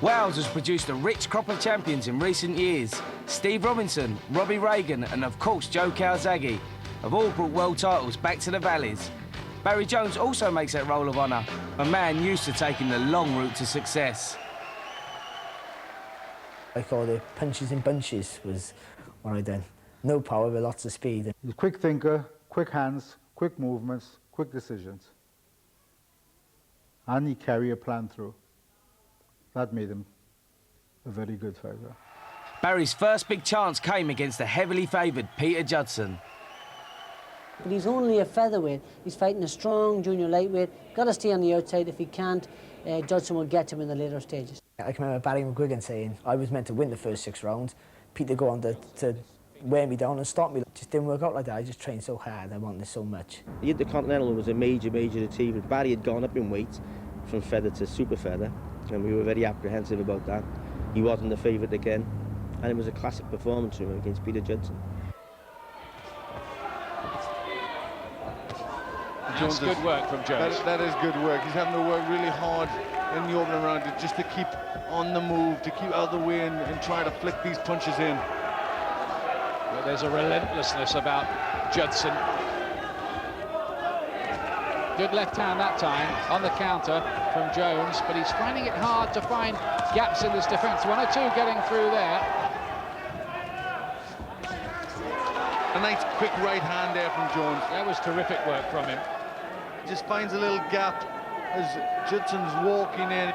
Wales has produced a rich crop of champions in recent years. Steve Robinson, Robbie Reagan and of course Joe Calzaghe have all brought world titles back to the Valleys. Barry Jones also makes that role of honour, a man used to taking the long route to success. I call it punches in bunches was what I done. No power but lots of speed. He's a quick thinker, quick hands, quick movements, quick decisions. And he carry a plan through. That made him a very good fighter. Barry's first big chance came against the heavily favoured Peter Judson. But he's only a featherweight. He's fighting a strong junior lightweight. Got to stay on the outside. If he can't, Judson will get him in the later stages. I can remember Barry McGuigan saying I was meant to win the first 6 rounds. Peter go on to wear me down and stop me. It just didn't work out like that. I just trained so hard. I wanted this so much. The Intercontinental was a major achievement. Barry had gone up in weight from feather to super feather, and we were very apprehensive about that. He wasn't the favourite again, and it was a classic performance from him against Peter Judson. That's good work from Jones. That is good work. He's having to work really hard in the opening round just to keep on the move, to keep out of the way and try to flick these punches in. But there's a relentlessness about Judson. Good left hand that time on the counter from Jones, but he's finding it hard to find gaps in this defence. 1 or 2 getting through there. A nice quick right hand there from Jones. That was terrific work from him. Just finds a little gap as Judson's walking in.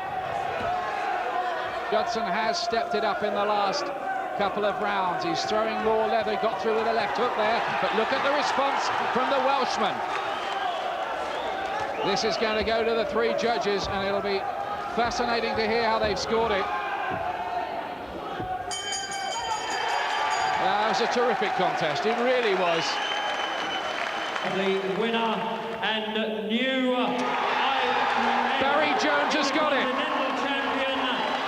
Judson has stepped it up in the last couple of rounds. He's throwing more leather, got through with a left hook there, but look at the response from the Welshman. This is going to go to the 3 judges, and it'll be fascinating to hear how they've scored it. That was a terrific contest, it really was. The winner and new Barry Jones has got it. champion,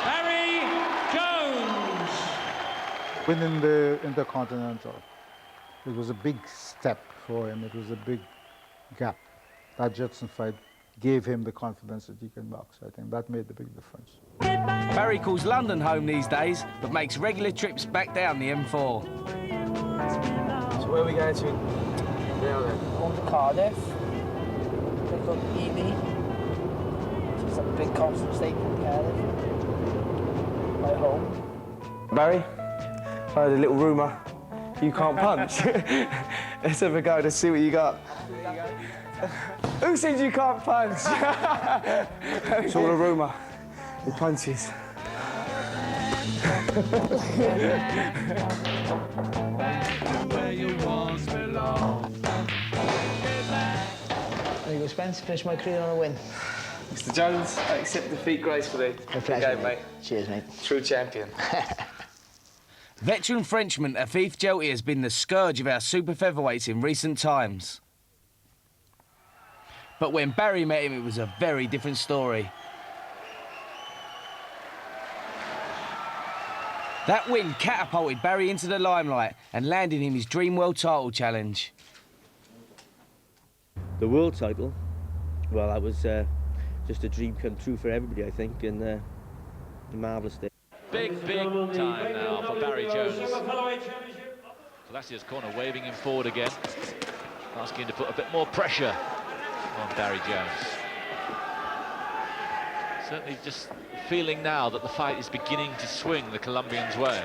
Barry Jones. Winning the Intercontinental, it was a big step for him. It was a big gap. That Judson fight gave him the confidence that he can box. I think that made the big difference. Barry calls London home these days, but makes regular trips back down the M4. So where are we going to now then? Going to Cardiff. Pick up Evie. It's a big constant stake in Cardiff. My home. Barry, I heard a little rumour you can't punch. Let's have a go to see what you got. Who said you can't punch? It's all a rumour. He punches. There you go, Spence. Finish my career on a win. Mr. Jones, I accept defeat gracefully. A pleasure, Okay, mate. Cheers, mate. True champion. Veteran Frenchman Afif Djelti has been the scourge of our super featherweights in recent times. But when Barry met him, it was a very different story. That win catapulted Barry into the limelight and landed him his dream world title challenge. The world title, well, that was just a dream come true for everybody, I think, and a marvellous day. Big time now for Barry Jones. Palacios corner waving him forward again, asking to put a bit more pressure on Barry Jones. Certainly just feeling now that the fight is beginning to swing the Colombian's way.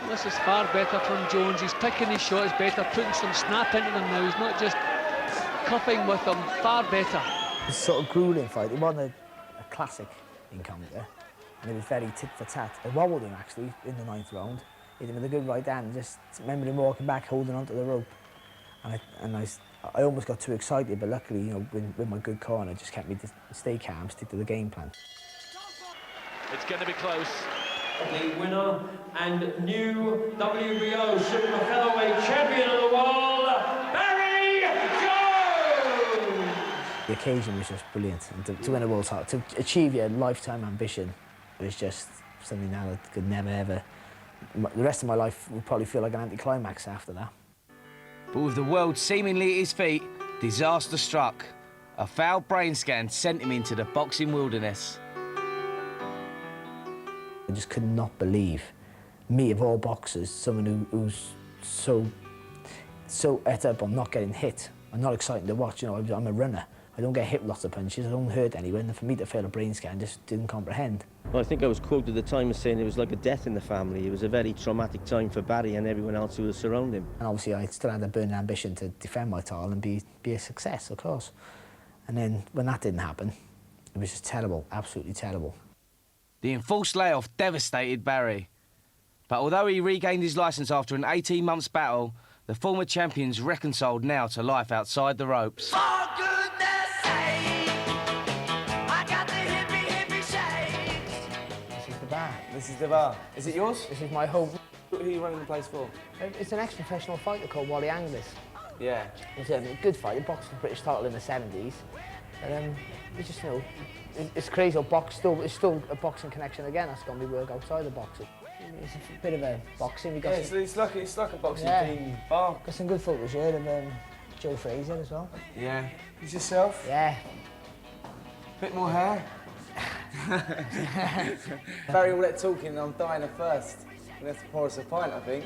This is far better from Jones. He's picking his shots better, putting some snap into them now. He's not just cuffing with them. Far better. It's sort of grueling fight. It wasn't a classic encounter, and it was very tit for tat. I wobbled him actually in the 9th round. Hit him with a good right hand. Just remember him walking back, holding onto the rope, and I almost got too excited. But luckily, you know, with my good corner, just kept me to stay calm, stick to the game plan. It's going to be close. The winner and new WBO super featherweight champion of the world, Barry Jones! The occasion was just brilliant, and to win a world title, to achieve your lifetime ambition, was just something now that could never ever. The rest of my life will probably feel like an anticlimax after that. But with the world seemingly at his feet, disaster struck. A failed brain scan sent him into the boxing wilderness. I just could not believe, me of all boxers, someone who's so et up on not getting hit. I'm not excited to watch, you know, I'm a runner. I don't get hit lots of punches, I don't hurt anyone, and for me to fail a brain scan, just didn't comprehend. Well, I think I was quoted at the time as saying it was like a death in the family. It was a very traumatic time for Barry and everyone else who was surrounding him. And obviously I still had a burning ambition to defend my title and be a success, of course. And then when that didn't happen, it was just terrible, absolutely terrible. The enforced layoff devastated Barry. But although he regained his licence after an 18-month battle, the former champion's reconciled now to life outside the ropes. For goodness sake, I got the hippie shakes. This is the bar. This is the bar. Is it yours? This is my home. Who are you running the place for? It's an ex-professional fighter called Wally Angus. Yeah. He's a good fighter, he boxed the British title in the 70s. And you just know, it's crazy how it's still a boxing connection again. That's going to be work outside of boxing. It's a bit of a boxing. Yeah, it's like a boxing theme bar. Got some good photos here of Joe Frazier as well. Yeah. Is yourself? Yeah. Bit more hair. Barry, all that talking, I'm dying of thirst. We have to pour us a pint, I think.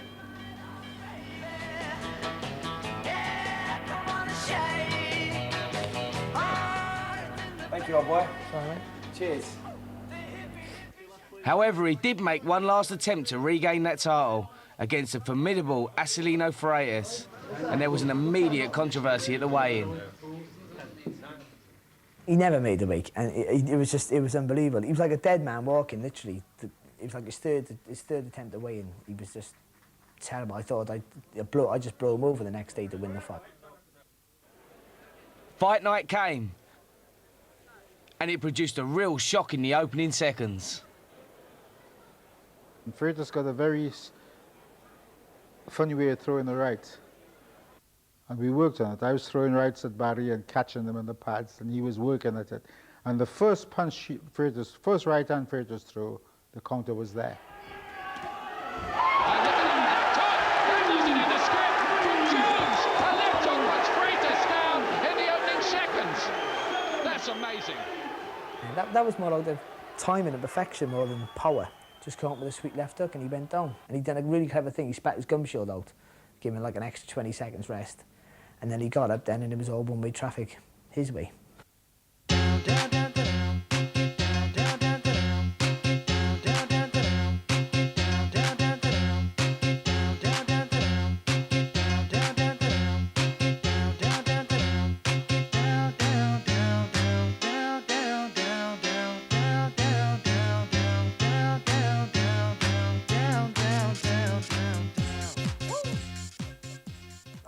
Thank you, old boy. Sorry, mate. Cheers. However, he did make one last attempt to regain that title against the formidable Acelino Freitas, and there was an immediate controversy at the weigh-in. He never made the weight, and it was unbelievable. He was like a dead man walking, literally. It was like his third attempt to weigh in. He was just terrible. I thought I'd just blow him over the next day to win the fight. Fight night came, and it produced a real shock in the opening seconds. And Freitas got a very funny way of throwing the right. And we worked on it. I was throwing rights at Barry and catching them in the pads, and he was working at it. And the first punch, first right-hand Freitas throw, the counter was there. That's amazing. That was more like the timing and perfection more than power. Just came up with a sweet left hook and he went down. And he done a really clever thing. He spat his gum shield out, gave him like an extra 20 seconds rest. And then he got up then and it was all one-way traffic his way.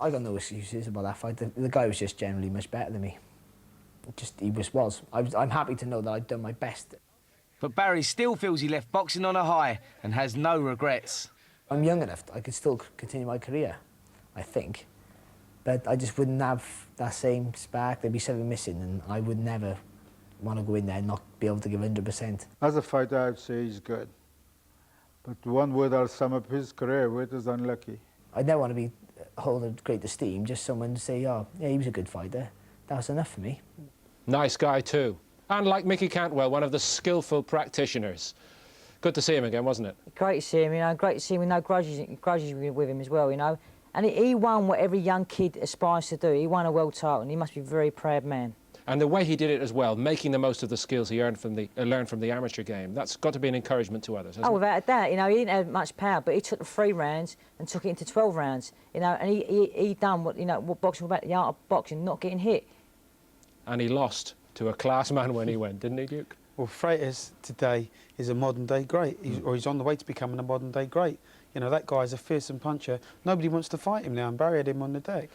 I got no excuses about that fight. The guy was just generally much better than me. He just was. I'm happy to know that I've done my best. But Barry still feels he left boxing on a high and has no regrets. I'm young enough, I could still continue my career, I think. But I just wouldn't have that same spark. There'd be something missing and I would never want to go in there and not be able to give 100%. As a fighter, I'd say he's good. But one word I'll sum up his career with is unlucky. I'd never want to be hold in great esteem, just someone to say, oh, yeah, he was a good fighter. That was enough for me. Nice guy too. And like Mickey Cantwell, one of the skillful practitioners. Good to see him again, wasn't it? Great to see him, you know, great to see him with no grudges with him as well, you know. And he won what every young kid aspires to do. He won a world title and he must be a very proud man. And the way he did it as well, making the most of the skills he learned from the amateur game, that's got to be an encouragement to others, hasn't it? Oh, without a doubt. You know, he didn't have much power, but he took the 3 rounds and took it into 12 rounds. You know, and he done what, you know, what boxing was about, the art of boxing, not getting hit. And he lost to a class man when he went, didn't he, Duke? Well, Freitas today is a modern-day great, or he's on the way to becoming a modern-day great. You know, that guy's a fearsome puncher. Nobody wants to fight him now, and Barry had him on the deck.